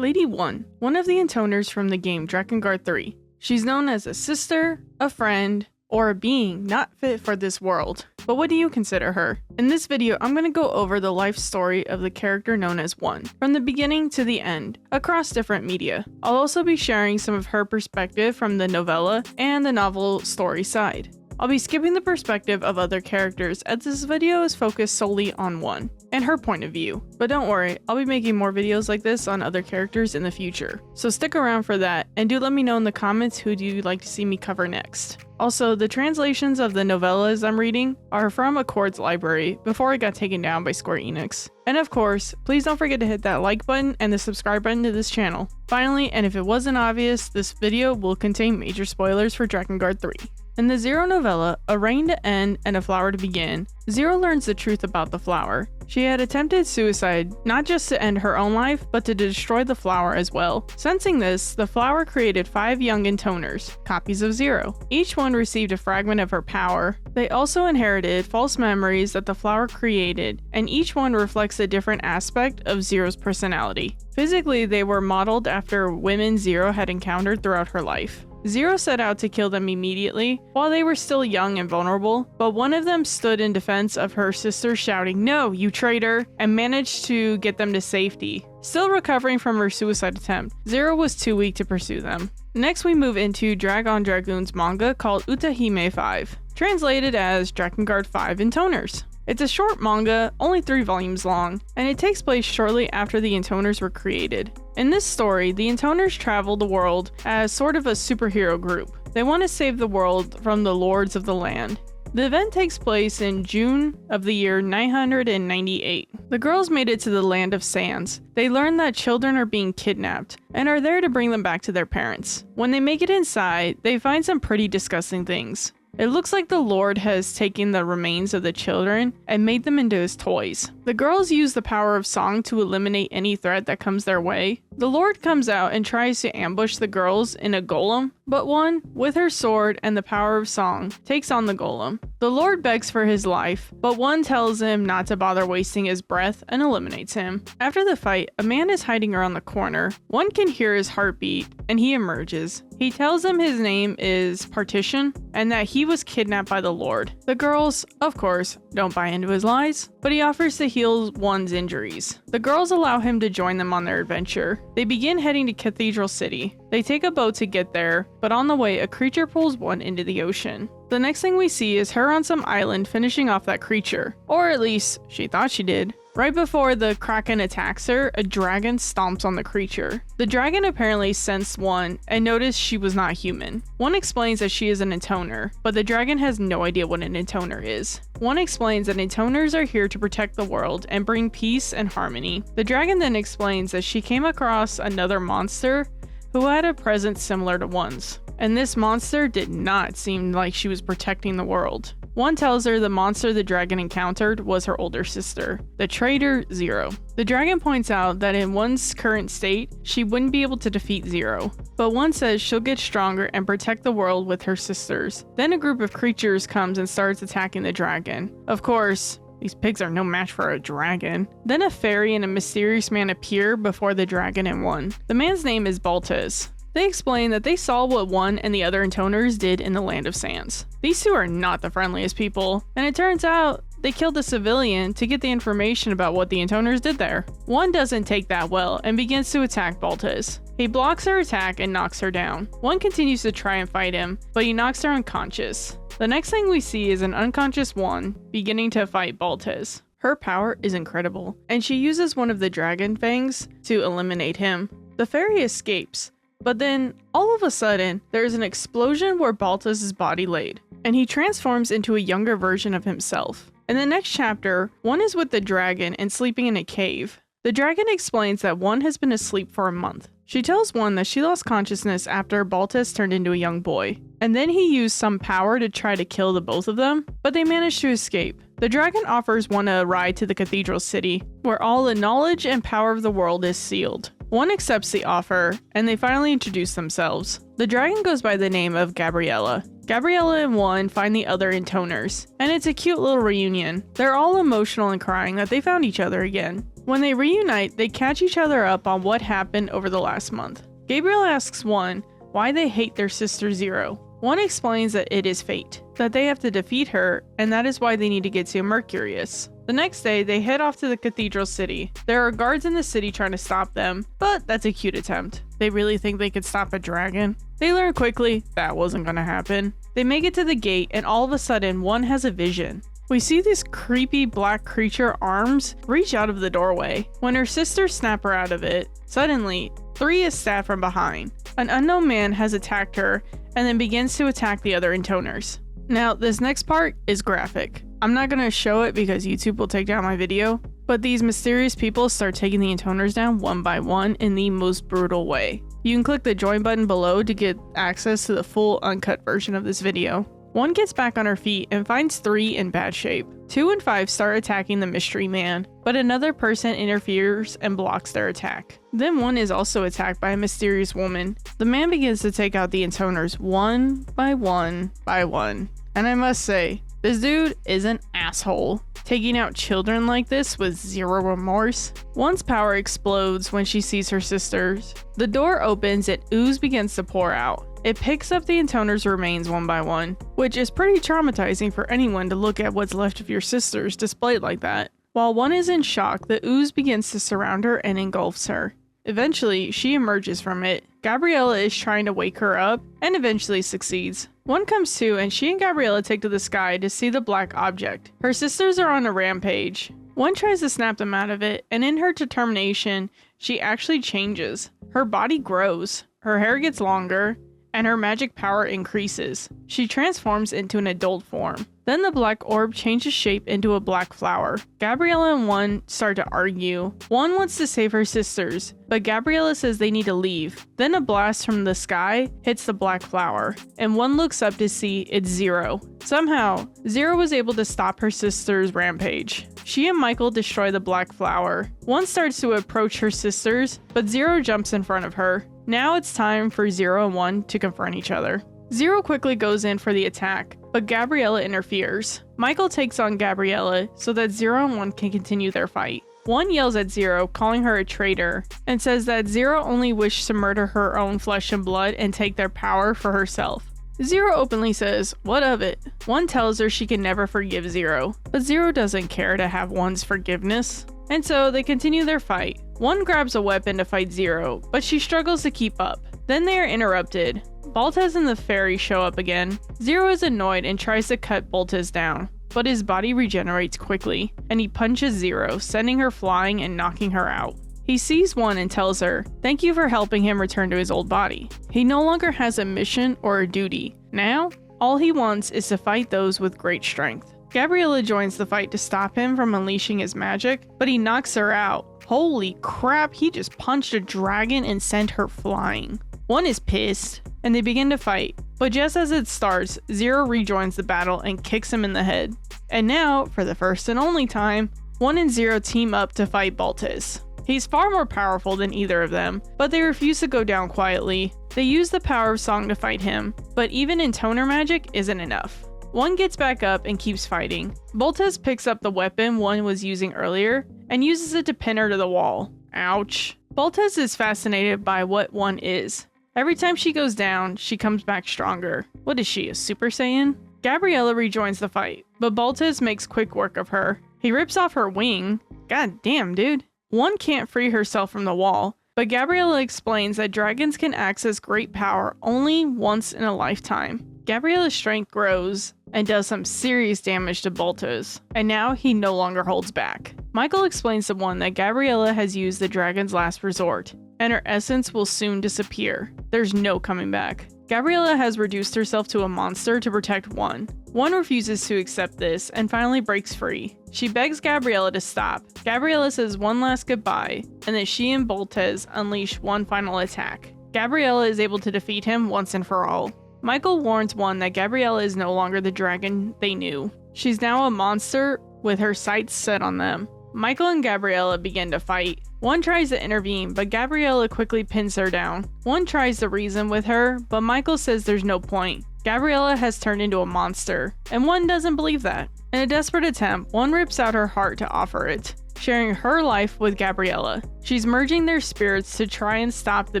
Lady 1, one of the intoners from the game Drakengard 3. She's known as a sister, a friend, or a being not fit for this world. But what do you consider her? In this video, I'm going to go over the life story of the character known as 1, from the beginning to the end, across different media. I'll also be sharing some of her perspective from the novella and the novel story side. I'll be skipping the perspective of other characters as this video is focused solely on 1 and her point of view. But don't worry, I'll be making more videos like this on other characters in the future. So stick around for that, and do let me know in the comments who do you like to see me cover next. Also, the translations of the novellas I'm reading are from Accord's library before it got taken down by Square Enix. And of course, please don't forget to hit that like button and the subscribe button to this channel. Finally, and if it wasn't obvious, this video will contain major spoilers for Drakengard 3. In the Zero novella, A Reign to End and a Flower to Begin, Zero learns the truth about the flower. She had attempted suicide, not just to end her own life, but to destroy the flower as well. Sensing this, the flower created 5 young intoners, copies of Zero. Each one received a fragment of her power. They also inherited false memories that the flower created, and each one reflects a different aspect of Zero's personality. Physically, they were modeled after women Zero had encountered throughout her life. Zero set out to kill them immediately while they were still young and vulnerable, but one of them stood in defense of her sister, shouting, "No, you traitor," and managed to get them to safety. Still recovering from her suicide attempt, Zero was too weak to pursue them. Next, we move into Drag on Dragoon's manga called Utahime 5, translated as Drakengard 5 Intoners. It's a short manga, only 3 volumes long, and it takes place shortly after the Intoners were created. In this story, the Intoners travel the world as sort of a superhero group. They want to save the world from the lords of the land. The event takes place in June of the year 998. The girls made it to the Land of Sands. They learn that children are being kidnapped and are there to bring them back to their parents. When they make it inside, they find some pretty disgusting things. It looks like the Lord has taken the remains of the children and made them into his toys. The girls use the power of song to eliminate any threat that comes their way. The Lord comes out and tries to ambush the girls in a golem, but 1, with her sword and the power of song, takes on the golem. The Lord begs for his life, but 1 tells him not to bother wasting his breath and eliminates him. After the fight, a man is hiding around the corner. 1 can hear his heartbeat, and he emerges. He tells him his name is Partition, and that he was kidnapped by the Lord. The girls, of course, don't buy into his lies, but he offers to heal 1's injuries. The girls allow him to join them on their adventure. They begin heading to Cathedral City. They take a boat to get there, but on the way, a creature pulls 1 into the ocean. The next thing we see is her on some island finishing off that creature, or at least she thought she did. Right before the Kraken attacks her, a dragon stomps on the creature. The dragon apparently sensed 1 and noticed she was not human. 1 explains that she is an intoner, but the dragon has no idea what an intoner is. 1 explains that intoners are here to protect the world and bring peace and harmony. The dragon then explains that she came across another monster who had a presence similar to 1's, and this monster did not seem like she was protecting the world. 1 tells her the monster the dragon encountered was her older sister, the traitor Zero. The dragon points out that in 1's current state, she wouldn't be able to defeat Zero, but 1 says she'll get stronger and protect the world with her sisters. Then a group of creatures comes and starts attacking the dragon. Of course, these pigs are no match for a dragon. Then a fairy and a mysterious man appear before the dragon and 1. The man's name is Baltes. They explain that they saw what 1 and the other intoners did in the Land of Sands. These 2 are not the friendliest people, and it turns out they killed a civilian to get the information about what the intoners did there. 1 doesn't take that well and begins to attack Baltes. He blocks her attack and knocks her down. 1 continues to try and fight him, but he knocks her unconscious. The next thing we see is an unconscious 1 beginning to fight Baltes. Her power is incredible, and she uses one of the dragon fangs to eliminate him. The fairy escapes, but then, all of a sudden, there is an explosion where Baltes' body laid, and he transforms into a younger version of himself. In the next chapter, 1 is with the dragon and sleeping in a cave. The dragon explains that 1 has been asleep for a month. She tells 1 that she lost consciousness after Baltes turned into a young boy, and then he used some power to try to kill the both of them, but they managed to escape. The dragon offers 1 a ride to the Cathedral City, where all the knowledge and power of the world is sealed. 1 accepts the offer, and they finally introduce themselves. The dragon goes by the name of Gabriella. Gabriella and 1 find the other intoners, and it's a cute little reunion. They're all emotional and crying that they found each other again. When they reunite, they catch each other up on what happened over the last month. Gabriel asks One why they hate their sister Zero. One explains that it is fate, that they have to defeat her, and that is why they need to get to Mercurius. The next day, they head off to the cathedral city. There are guards in the city trying to stop them, but that's a cute attempt. They really think they could stop a dragon? They learn quickly that wasn't gonna happen. They make it to the gate, and all of a sudden, One has a vision. We see this creepy black creature arms reach out of the doorway. When her sisters snap her out of it, suddenly, 3 is stabbed from behind. An unknown man has attacked her and then begins to attack the other intoners. Now, this next part is graphic. I'm not gonna show it because YouTube will take down my video, but these mysterious people start taking the intoners down one by one in the most brutal way. You can click the join button below to get access to the full uncut version of this video. One gets back on her feet and finds 3 in bad shape. 2 and 5 start attacking the mystery man, but another person interferes and blocks their attack. Then 1 is also attacked by a mysterious woman. The man begins to take out the intoners one by one by one. And I must say, this dude is an asshole, taking out children like this with zero remorse. One's power explodes when she sees her sisters. The door opens and ooze begins to pour out. It picks up the intoner's remains one by one, which is pretty traumatizing for anyone to look at what's left of your sisters displayed like that. While One is in shock, the ooze begins to surround her and engulfs her. Eventually, she emerges from it. Gabriella is trying to wake her up and eventually succeeds. One comes to and she and Gabriella take to the sky to see the black object. Her sisters are on a rampage. One tries to snap them out of it, and in her determination, she actually changes. Her body grows, her hair gets longer, and her magic power increases. She transforms into an adult form. Then the black orb changes shape into a black flower. Gabriella and One start to argue. One wants to save her sisters, but Gabriella says they need to leave. Then a blast from the sky hits the black flower, and One looks up to see it's Zero. Somehow, Zero was able to stop her sister's rampage. She and Michael destroy the black flower. One starts to approach her sisters, but Zero jumps in front of her. Now it's time for Zero and One to confront each other. Zero quickly goes in for the attack, but Gabriella interferes. Michael takes on Gabriella so that Zero and One can continue their fight. One yells at Zero, calling her a traitor, and says that Zero only wished to murder her own flesh and blood and take their power for herself. Zero openly says, "What of it?" One tells her she can never forgive Zero, but Zero doesn't care to have One's forgiveness. And so they continue their fight. One grabs a weapon to fight Zero, but she struggles to keep up. Then they are interrupted. Boltez and the fairy show up again. Zero is annoyed and tries to cut Boltez down, but his body regenerates quickly, and he punches Zero, sending her flying and knocking her out. He sees One and tells her, "Thank you for helping him return to his old body." He no longer has a mission or a duty. Now, all he wants is to fight those with great strength. Gabriella joins the fight to stop him from unleashing his magic, but he knocks her out. Holy crap, he just punched a dragon and sent her flying. One is pissed, and they begin to fight, but just as it starts, Zero rejoins the battle and kicks him in the head. And now, for the first and only time, One and Zero team up to fight Boltez. He's far more powerful than either of them, but they refuse to go down quietly. They use the power of song to fight him, but even intoner magic isn't enough. One gets back up and keeps fighting. Boltez picks up the weapon One was using earlier and uses it to pin her to the wall. Ouch. Boltez is fascinated by what One is. Every time she goes down, she comes back stronger. What is she, a Super Saiyan? Gabriella rejoins the fight, but Boltez makes quick work of her. He rips off her wing. God damn, dude. One can't free herself from the wall, but Gabriella explains that dragons can access great power only once in a lifetime. Gabriella's strength grows and does some serious damage to Boltez, and now he no longer holds back. Michael explains to One that Gabriella has used the dragon's last resort, and her essence will soon disappear. There's no coming back. Gabriella has reduced herself to a monster to protect One. One refuses to accept this and finally breaks free. She begs Gabriella to stop. Gabriella says one last goodbye, and that she and Boltez unleash one final attack. Gabriella is able to defeat him once and for all. Michael warns One that Gabriella is no longer the dragon they knew. She's now a monster with her sights set on them. Michael and Gabriella begin to fight. One tries to intervene, but Gabriella quickly pins her down. One tries to reason with her, but Michael says there's no point. Gabriella has turned into a monster, and One doesn't believe that. In a desperate attempt, One rips out her heart to offer it. sharing her life with Gabriella. She's merging their spirits to try and stop the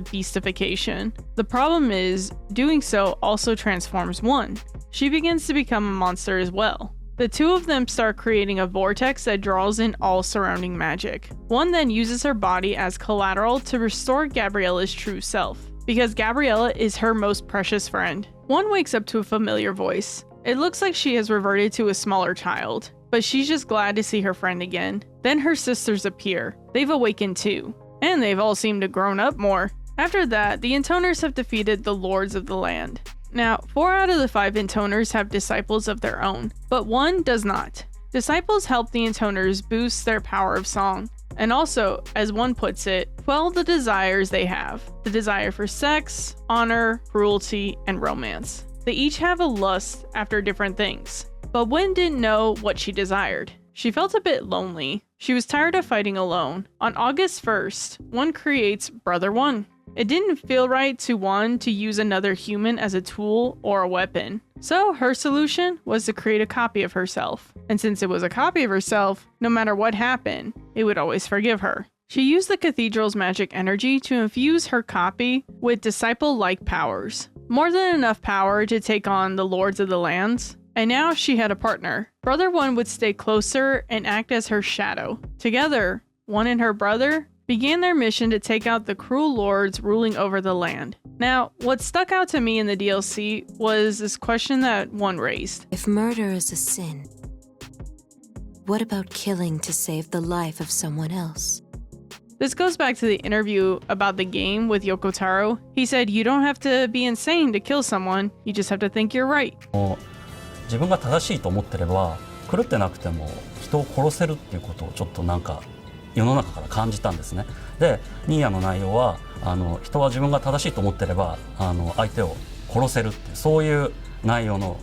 beastification. The problem is, doing so also transforms One. She begins to become a monster as well. The two of them start creating a vortex that draws in all surrounding magic. One then uses her body as collateral to restore Gabriella's true self, because Gabriella is her most precious friend. One wakes up to a familiar voice. It looks like she has reverted to a smaller child, but she's just glad to see her friend again. Then her sisters appear. They've awakened too, and they've all seemed to grown up more. After that, the intoners have defeated the lords of the land. Now, 4 out of the 5 intoners have disciples of their own, but one does not. Disciples help the intoners boost their power of song, and also, as one puts it, quell the desires they have. The desire for sex, honor, cruelty, and romance. They each have a lust after different things, but Wen didn't know what she desired. She felt a bit lonely. She was tired of fighting alone. On August 1st, One creates Brother One. It didn't feel right to One to use another human as a tool or a weapon. So her solution was to create a copy of herself. And since it was a copy of herself, no matter what happened, it would always forgive her. She used the cathedral's magic energy to infuse her copy with disciple-like powers. More than enough power to take on the lords of the lands. And now she had a partner. Brother One would stay closer and act as her shadow. Together, One and her brother began their mission to take out the cruel lords ruling over the land. Now, what stuck out to me in the DLC was this question that One raised. If murder is a sin, what about killing to save the life of someone else? This goes back to the interview about the game with Yoko Taro. He said, you don't have to be insane to kill someone, you just have to think you're right. 自分が正しいと思ってれば狂ってなくても人を殺せるっていうことをちょっとなんか世の中から感じたんですね。で、ニーヤの内容は人は自分が正しいと思ってれば相手を殺せるっていうそういう内容の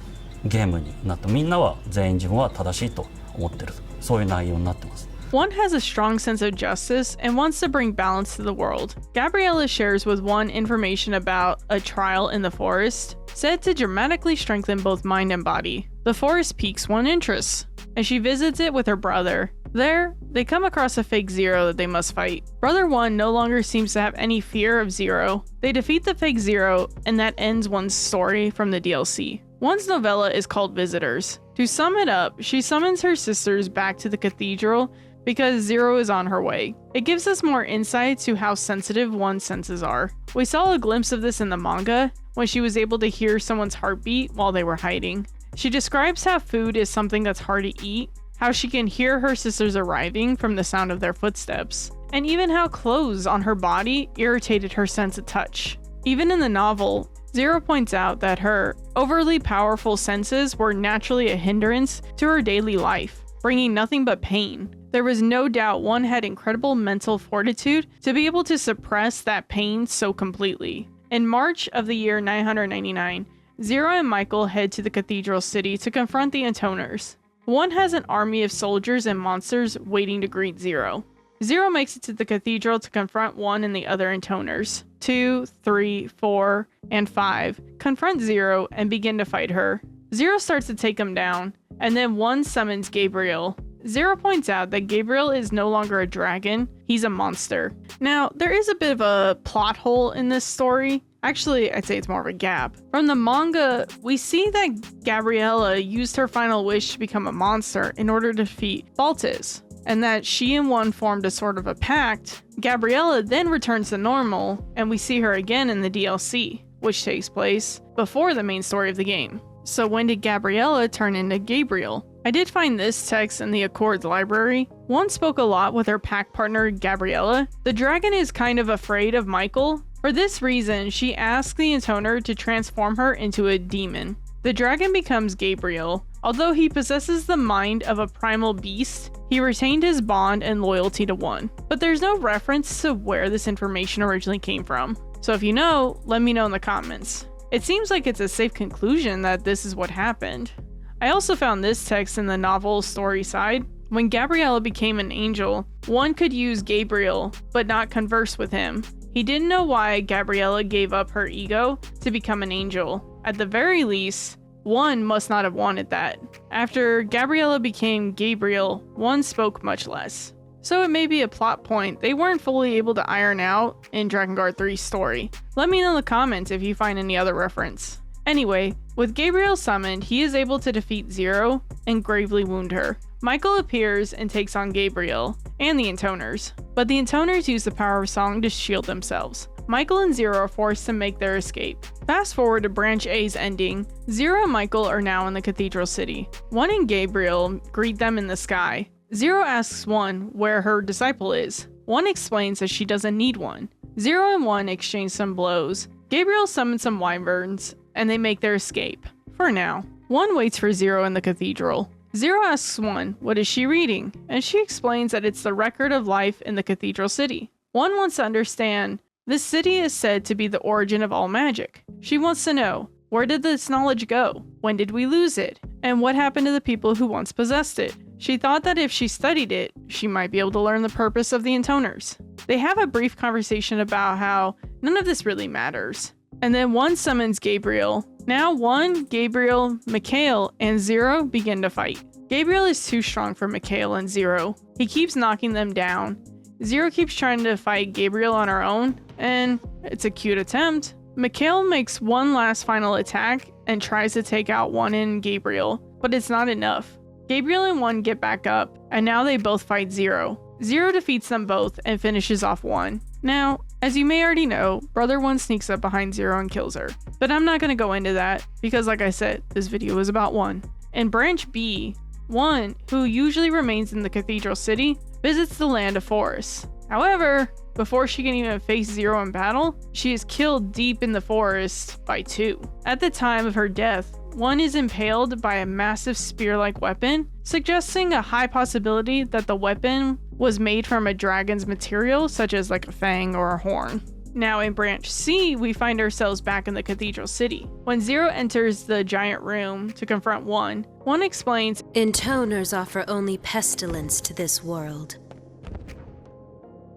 ゲームになってみんなは全員自分は正しいと思ってるそういう内容になってます。One has a strong sense of justice and wants to bring balance to the world. Gabriella shares with One information about a trial in the forest, said to dramatically strengthen both mind and body. The forest piques One's interest, and she visits it with her brother. There, they come across a fake Zero that they must fight. Brother One no longer seems to have any fear of Zero. They defeat the fake Zero, and that ends One's story from the DLC. One's novella is called Visitors. To sum it up, she summons her sisters back to the cathedral because Zero is on her way. It gives us more insight to how sensitive One's senses are. We saw a glimpse of this in the manga, when she was able to hear someone's heartbeat while they were hiding. She describes how food is something that's hard to eat, how she can hear her sisters arriving from the sound of their footsteps, and even how clothes on her body irritated her sense of touch. Even in the novel, Zero points out that her overly powerful senses were naturally a hindrance to her daily life, bringing nothing but pain. There was no doubt One had incredible mental fortitude to be able to suppress that pain so completely. In March of the year 999, Zero and Michael head to the cathedral city to confront the intoners. One has an army of soldiers and monsters waiting to greet Zero. Zero makes it to the cathedral to confront One and the other intoners. 2, 3, 4, and 5 confront Zero and begin to fight her. Zero starts to take him down, and then One summons Gabriel. Zero points out that Gabriel is no longer a dragon, he's a monster. Now, there is a bit of a plot hole in this story. Actually, I'd say it's more of a gap. From the manga, we see that Gabriella used her final wish to become a monster in order to defeat Baltus, and that she and One formed a sort of a pact. Gabriella then returns to normal, and we see her again in the DLC, which takes place before the main story of the game. So when did Gabriella turn into Gabriel? I did find this text in the Accords library. One spoke a lot with her pack partner Gabriella. The dragon is kind of afraid of Michael. For this reason, she asks the intoner to transform her into a demon. The dragon becomes Gabriel. Although he possesses the mind of a primal beast, he retained his bond and loyalty to One. But there's no reference to where this information originally came from. So if you know, let me know in the comments. It seems like it's a safe conclusion that this is what happened. I also found this text in the novel story side. When Gabriella became an angel, One could use Gabriel, but not converse with him. He didn't know why Gabriella gave up her ego to become an angel. At the very least, One must not have wanted that. After Gabriella became Gabriel, One spoke much less. so it may be a plot point they weren't fully able to iron out in Drakengard 3's story. Let me know in the comments if you find any other reference. Anyway, with Gabriel summoned, he is able to defeat Zero and gravely wound her. Michael appears and takes on Gabriel and the Intoners, but the Intoners use the power of song to shield themselves. Michael and Zero are forced to make their escape. Fast forward to Branch A's ending, Zero and Michael are now in the Cathedral City. One and Gabriel greet them in the sky. Zero asks One where her disciple is. One explains that she doesn't need one. Zero and One exchange some blows. Gabriel summons some wyverns, and they make their escape. For now. One waits for Zero in the cathedral. Zero asks One what is she reading, and she explains that it's the record of life in the Cathedral City. One wants to understand. This city is said to be the origin of all magic. She wants to know, where did this knowledge go? When did we lose it? And what happened to the people who once possessed it? She thought that if she studied it, she might be able to learn the purpose of the Intoners. They have a brief conversation about how none of this really matters. And then One summons Gabriel. Now One, Gabriel, Mikhail, and Zero begin to fight. Gabriel is too strong for Mikhail and Zero. He keeps knocking them down. Zero keeps trying to fight Gabriel on her own, and it's a cute attempt. Mikhail makes one last final attack and tries to take out One and Gabriel, but it's not enough. Gabriel and One get back up, and now they both fight Zero. Zero defeats them both and finishes off One. Now, as you may already know, Brother One sneaks up behind Zero and kills her. But I'm not going to go into that, because like I said, this video is about One. In Branch B, One, who usually remains in the Cathedral City, visits the Land of Forests. However, before she can even face Zero in battle, she is killed deep in the forest by Two. At the time of her death, One is impaled by a massive spear-like weapon, suggesting a high possibility that the weapon was made from a dragon's material, such as like a fang or a horn. Now in Branch C, we find ourselves back in the Cathedral City. When Zero enters the giant room to confront One, One explains, Intoners offer only pestilence to this world.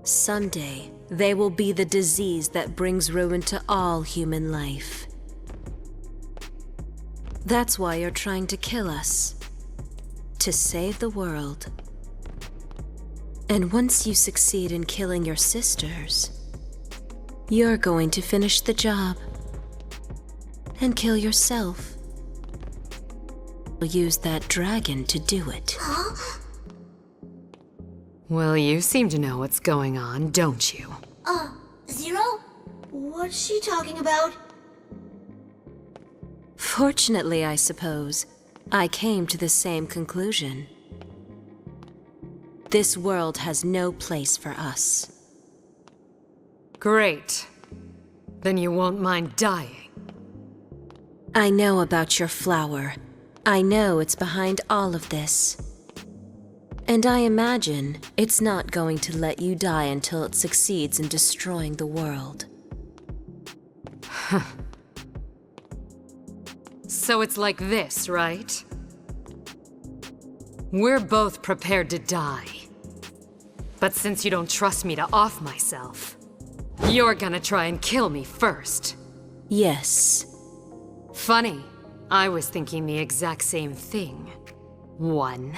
Someday, they will be the disease that brings ruin to all human life. That's why you're trying to kill us. To save the world. And once you succeed in killing your sisters, you're going to finish the job. And kill yourself. You'll use that dragon to do it. Well, you seem to know what's going on, don't you? Zero? What's she talking about? Fortunately, I suppose, I came to the same conclusion. This world has no place for us. Great. Then you won't mind dying. I know about your flower. I know it's behind all of this. And I imagine it's not going to let you die until it succeeds in destroying the world. So it's like this, right? We're both prepared to die. But since you don't trust me to off myself, you're gonna try and kill me first. Yes. Funny. I was thinking the exact same thing. One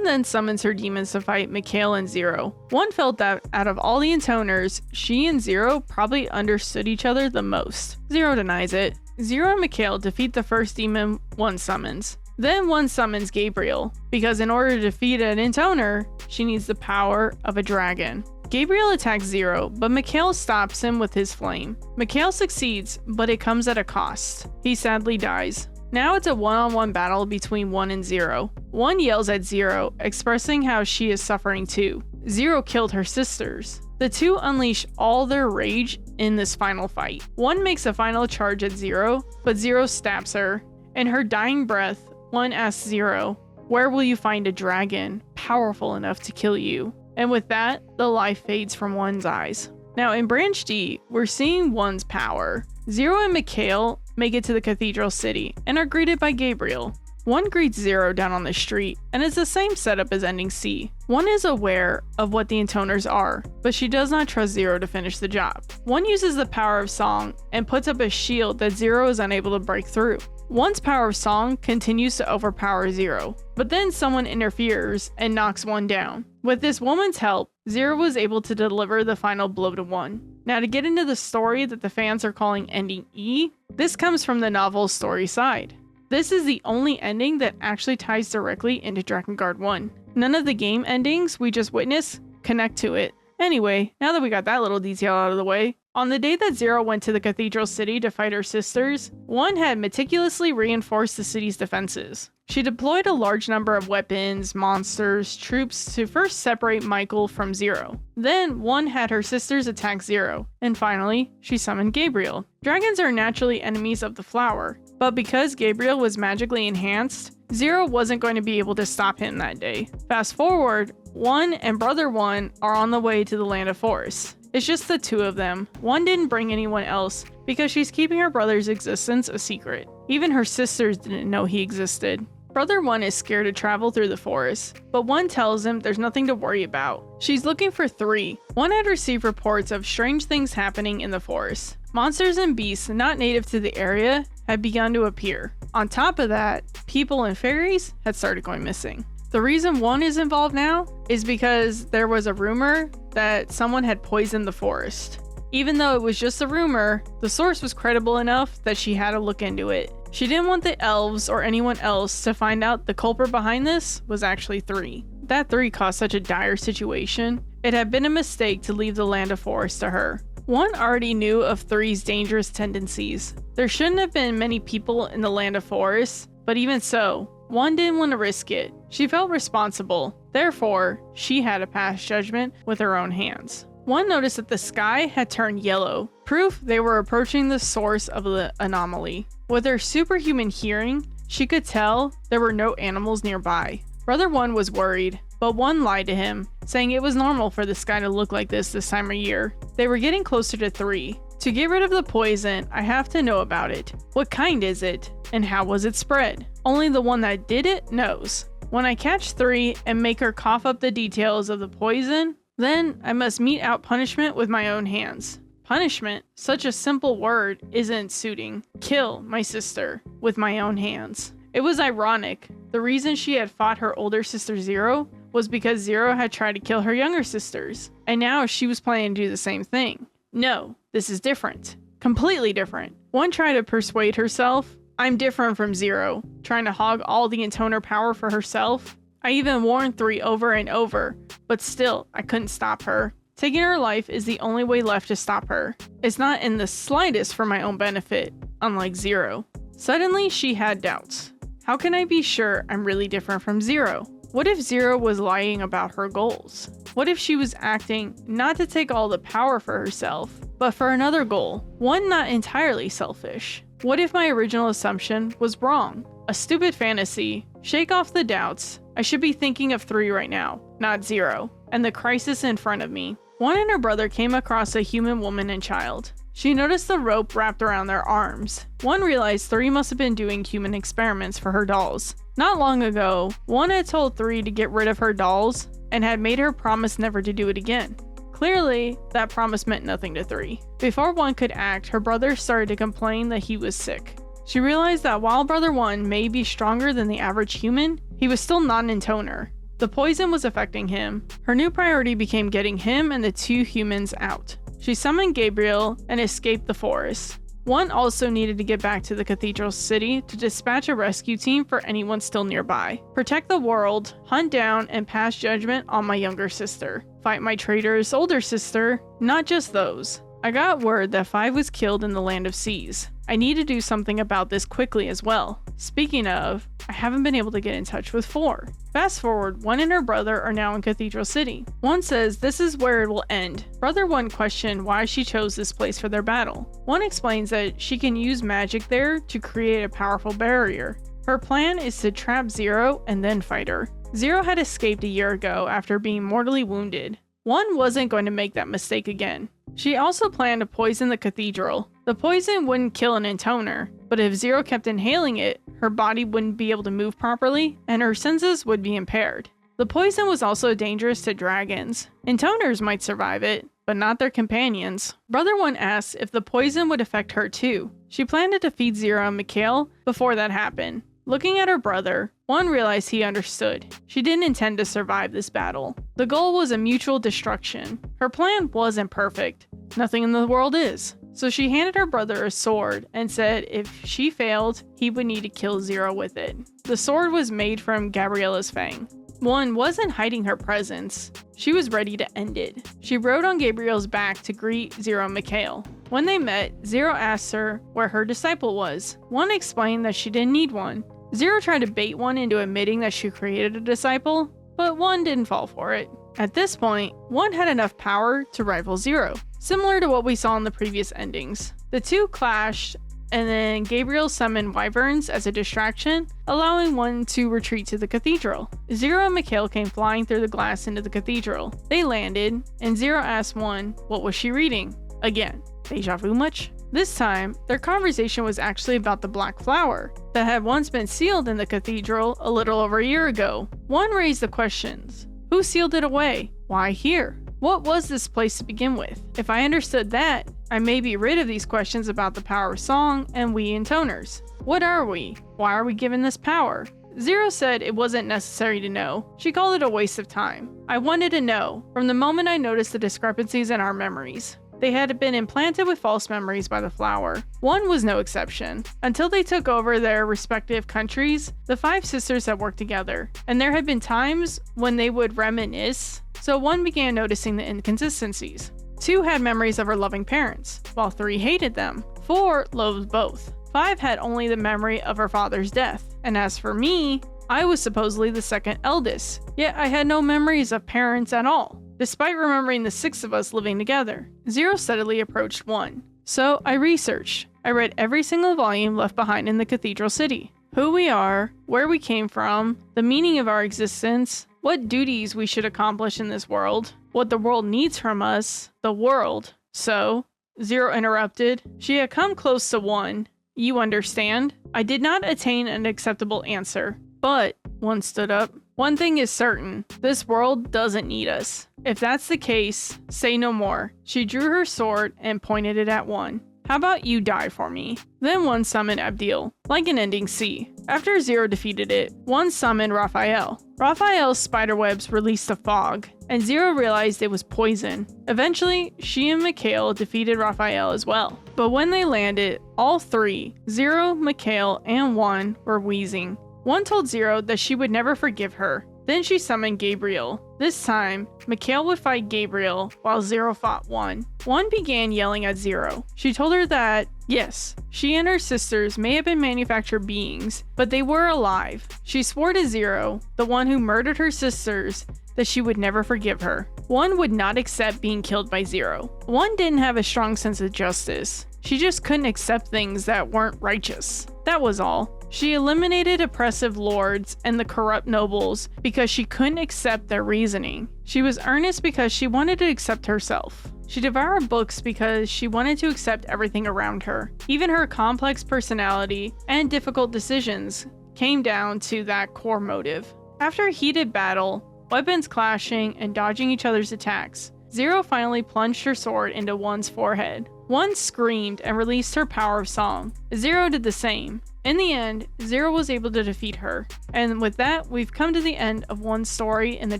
then summons her demons to fight Mikhail and Zero. One felt that out of all the Intoners, she and Zero probably understood each other the most. Zero denies it. Zero and Mikhail defeat the first demon One summons. Then One summons Gabriel, because in order to defeat an Intoner, she needs the power of a dragon. Gabriel attacks Zero, but Mikhail stops him with his flame. Mikhail succeeds, but it comes at a cost. He sadly dies. Now it's a one-on-one battle between One and Zero. One yells at Zero, expressing how she is suffering too. Zero killed her sisters. The two unleash all their rage in this final fight. One makes a final charge at Zero, but Zero stabs her. In her dying breath, One asks Zero, "Where will you find a dragon powerful enough to kill you?" And with that, the life fades from One's eyes. Now in Branch D, we're seeing One's power. Zero and Mikhail make it to the Cathedral City and are greeted by Gabriel. One greets Zero down on the street, and it's the same setup as ending C. One is aware of what the Intoners are, but she does not trust Zero to finish the job. One uses the power of song and puts up a shield that Zero is unable to break through. One's power of song continues to overpower Zero, but then someone interferes and knocks one down. With this woman's help, Zero was able to deliver the final blow to one. Now to get into the story that the fans are calling Ending E, this comes from the novel's story side. This is the only ending that actually ties directly into Drakengard 1. None of the game endings we just witnessed connect to it. Anyway, now that we got that little detail out of the way, on the day that Zero went to the cathedral city to fight her sisters, One had meticulously reinforced the city's defenses. She deployed a large number of weapons, monsters, troops to first separate Michael from Zero. Then One had her sisters attack Zero, and finally, she summoned Gabriel. Dragons are naturally enemies of the flower, but because Gabriel was magically enhanced, Zero wasn't going to be able to stop him that day. Fast forward, One and Brother One are on the way to the Land of Forest. It's just the two of them. One didn't bring anyone else because she's keeping her brother's existence a secret. Even her sisters didn't know he existed. Brother One is scared to travel through the forest, but One tells him there's nothing to worry about. She's looking for three. One had received reports of strange things happening in the forest. Monsters and beasts not native to the area had begun to appear. On top of that, people and fairies had started going missing. The reason One is involved now is because there was a rumor that someone had poisoned the forest. Even though it was just a rumor, the source was credible enough that she had to look into it. She didn't want the elves or anyone else to find out the culprit behind this was actually three. That three caused such a dire situation, it had been a mistake to leave the Land of Forest to her. One already knew of three's dangerous tendencies. There shouldn't have been many people in the Land of Forest, but even so, One didn't want to risk it. She felt responsible. Therefore, she had to pass judgment with her own hands. One noticed that the sky had turned yellow, proof they were approaching the source of the anomaly. With her superhuman hearing, she could tell there were no animals nearby. Brother One was worried, but One lied to him, saying it was normal for the sky to look like this time of year. They were getting closer to three. To get rid of the poison, I have to know about it. What kind is it? And how was it spread? Only the one that did it knows. When I catch three and make her cough up the details of the poison, then I must mete out punishment with my own hands. Punishment, such a simple word, isn't suiting. Kill my sister with my own hands. It was ironic. The reason she had fought her older sister Zero was because Zero had tried to kill her younger sisters, and now she was planning to do the same thing. No, this is different. Completely different. One tried to persuade herself, I'm different from Zero, trying to hog all the intoner power for herself. I even warned three over and over, but still, I couldn't stop her. Taking her life is the only way left to stop her. It's not in the slightest for my own benefit, unlike Zero. Suddenly, she had doubts. How can I be sure I'm really different from Zero? What if Zero was lying about her goals? What if she was acting not to take all the power for herself, but for another goal, one not entirely selfish? What if my original assumption was wrong? A stupid fantasy. Shake off the doubts. I should be thinking of three right now, not Zero, and the crisis in front of me. One and her brother came across a human woman and child. She noticed the rope wrapped around their arms. One realized three must have been doing human experiments for her dolls. Not long ago, one had told three to get rid of her dolls and had made her promise never to do it again. Clearly, that promise meant nothing to three. Before one could act, her brother started to complain that he was sick. She realized that while Brother One may be stronger than the average human, he was still not an intoner. The poison was affecting him. Her new priority became getting him and the two humans out. She summoned Gabriel and escaped the forest. One also needed to get back to the cathedral city to dispatch a rescue team for anyone still nearby. Protect the world, hunt down and pass judgment on my younger sister. Fight my traitorous older sister, not just those. I got word that Five was killed in the Land of Seas. I need to do something about this quickly as well. Speaking of, I haven't been able to get in touch with Four. Fast forward, One and her brother are now in Cathedral City. One says this is where it will end. Brother One questioned why she chose this place for their battle. One explains that she can use magic there to create a powerful barrier. Her plan is to trap Zero and then fight her. Zero had escaped a year ago after being mortally wounded. One wasn't going to make that mistake again. She also planned to poison the cathedral. The poison wouldn't kill an intoner, but if Zero kept inhaling it, her body wouldn't be able to move properly, and her senses would be impaired. The poison was also dangerous to dragons. Intoners might survive it, but not their companions. Brother 1 asks if the poison would affect her too. She planned to defeat Zero and Mikhail before that happened. Looking at her brother, 1 realized he understood. She didn't intend to survive this battle. The goal was a mutual destruction. Her plan wasn't perfect. Nothing in the world is. So she handed her brother a sword and said if she failed, he would need to kill Zero with it. The sword was made from Gabriella's fang. 1 wasn't hiding her presence. She was ready to end it. She rode on Gabriel's back to greet Zero and Mikhail. When they met, Zero asked her where her disciple was. 1 explained that she didn't need one. Zero tried to bait 1 into admitting that she created a disciple, but 1 didn't fall for it. At this point, 1 had enough power to rival Zero, similar to what we saw in the previous endings. The two clashed, and then Gabriel summoned wyverns as a distraction, allowing 1 to retreat to the cathedral. Zero and Mikhail came flying through the glass into the cathedral. They landed, and Zero asked 1 what was she reading. Again, deja vu much? This time, their conversation was actually about the black flower that had once been sealed in the cathedral a little over a year ago. 1 raised the questions. Who sealed it away? Why here? What was this place to begin with? If I understood that, I may be rid of these questions about the power of song and we intoners. What are we? Why are we given this power? Zero said it wasn't necessary to know. She called it a waste of time. I wanted to know from the moment I noticed the discrepancies in our memories. They had been implanted with false memories by the flower. 1 was no exception. Until they took over their respective countries, the 5 sisters had worked together, and there had been times when they would reminisce, so 1 began noticing the inconsistencies. 2 had memories of her loving parents, while 3 hated them. 4 loathed both. 5 had only the memory of her father's death, and as for me, I was supposedly the second eldest, yet I had no memories of parents at all. Despite remembering the 6 of us living together, Zero steadily approached 1. So I researched. I read every single volume left behind in the cathedral city. Who we are, where we came from, the meaning of our existence, what duties we should accomplish in this world, what the world needs from us, the world. So, Zero interrupted. She had come close to 1. You understand? I did not attain an acceptable answer. But, 1 stood up. One thing is certain, this world doesn't need us. If that's the case, say no more. She drew her sword and pointed it at 1. How about you die for me? Then 1 summoned Abdil, like an ending C. After Zero defeated it, 1 summoned Raphael. Raphael's spiderwebs released a fog, and Zero realized it was poison. Eventually, she and Mikhail defeated Raphael as well. But when they landed, all 3, Zero, Mikhail, and 1 were wheezing. 1 told Zero that she would never forgive her. Then she summoned Gabriel. This time, Mikhail would fight Gabriel while Zero fought 1. 1 began yelling at Zero. She told her that, yes, she and her sisters may have been manufactured beings, but they were alive. She swore to Zero, the one who murdered her sisters, that she would never forgive her. 1 would not accept being killed by Zero. 1 didn't have a strong sense of justice. She just couldn't accept things that weren't righteous. That was all. She eliminated oppressive lords and the corrupt nobles because she couldn't accept their reasoning. She was earnest because she wanted to accept herself. She devoured books because she wanted to accept everything around her. Even her complex personality and difficult decisions came down to that core motive. After a heated battle, weapons clashing and dodging each other's attacks, Zero finally plunged her sword into 1's forehead. 1 screamed and released her power of song. Zero did the same. In the end, Zero was able to defeat her. And with that, we've come to the end of 1's story in the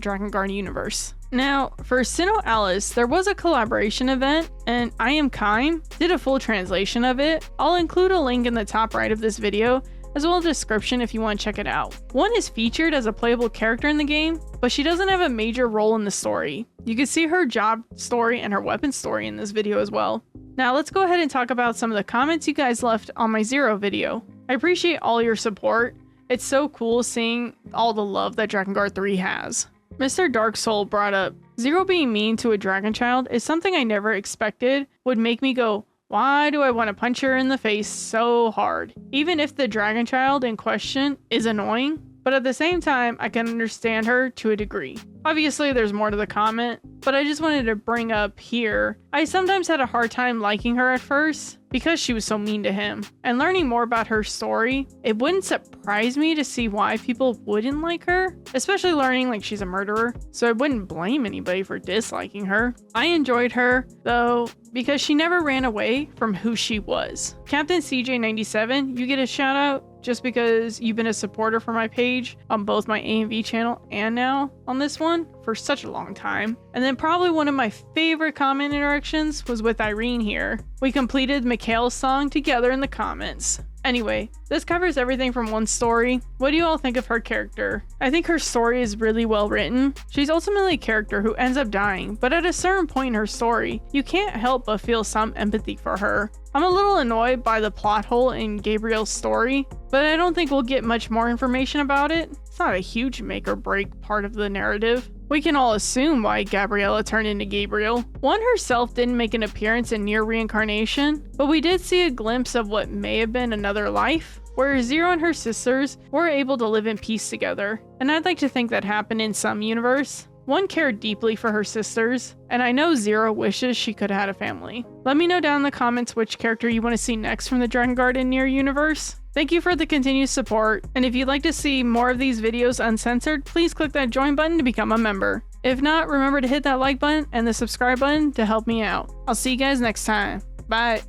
Drakengard universe. Now, for Sinoalice, there was a collaboration event, and I Am Kime did a full translation of it. I'll include a link in the top right of this video, as well as a description if you want to check it out. 1 is featured as a playable character in the game, but she doesn't have a major role in the story. You can see her job story and her weapon story in this video as well. Now let's go ahead and talk about some of the comments you guys left on my Zero video. I appreciate all your support. It's so cool seeing all the love that Drakengard 3 has. Mr. Dark Soul brought up, Zero being mean to a dragon child is something I never expected would make me go, why do I want to punch her in the face so hard? Even if the dragon child in question is annoying, but at the same time, I can understand her to a degree. Obviously, there's more to the comment, but I just wanted to bring up here, I sometimes had a hard time liking her at first because she was so mean to him. And learning more about her story, it wouldn't surprise me to see why people wouldn't like her, especially learning like she's a murderer, so I wouldn't blame anybody for disliking her. I enjoyed her, though, because she never ran away from who she was. Captain CJ97, you get a shout out just because you've been a supporter for my page on both my AMV channel and now on this one for such a long time. And then probably one of my favorite comment interactions was with Irene here. We completed Mikhail's song together in the comments. Anyway, this covers everything from one story. What do you all think of her character? I think her story is really well written. She's ultimately a character who ends up dying, but at a certain point in her story, you can't help but feel some empathy for her. I'm a little annoyed by the plot hole in Gabriel's story, but I don't think we'll get much more information about it. It's not a huge make or break part of the narrative. We can all assume why Gabriella turned into Gabriel. One herself didn't make an appearance in Nier Reincarnation, but we did see a glimpse of what may have been another life, where Zero and her sisters were able to live in peace together. And I'd like to think that happened in some universe. One cared deeply for her sisters, and I know Zero wishes she could have had a family. Let me know down in the comments which character you want to see next from the Drakengard and Nier universe. Thank you for the continued support, and if you'd like to see more of these videos uncensored, please click that join button to become a member. If not, remember to hit that like button and the subscribe button to help me out. I'll see you guys next time. Bye.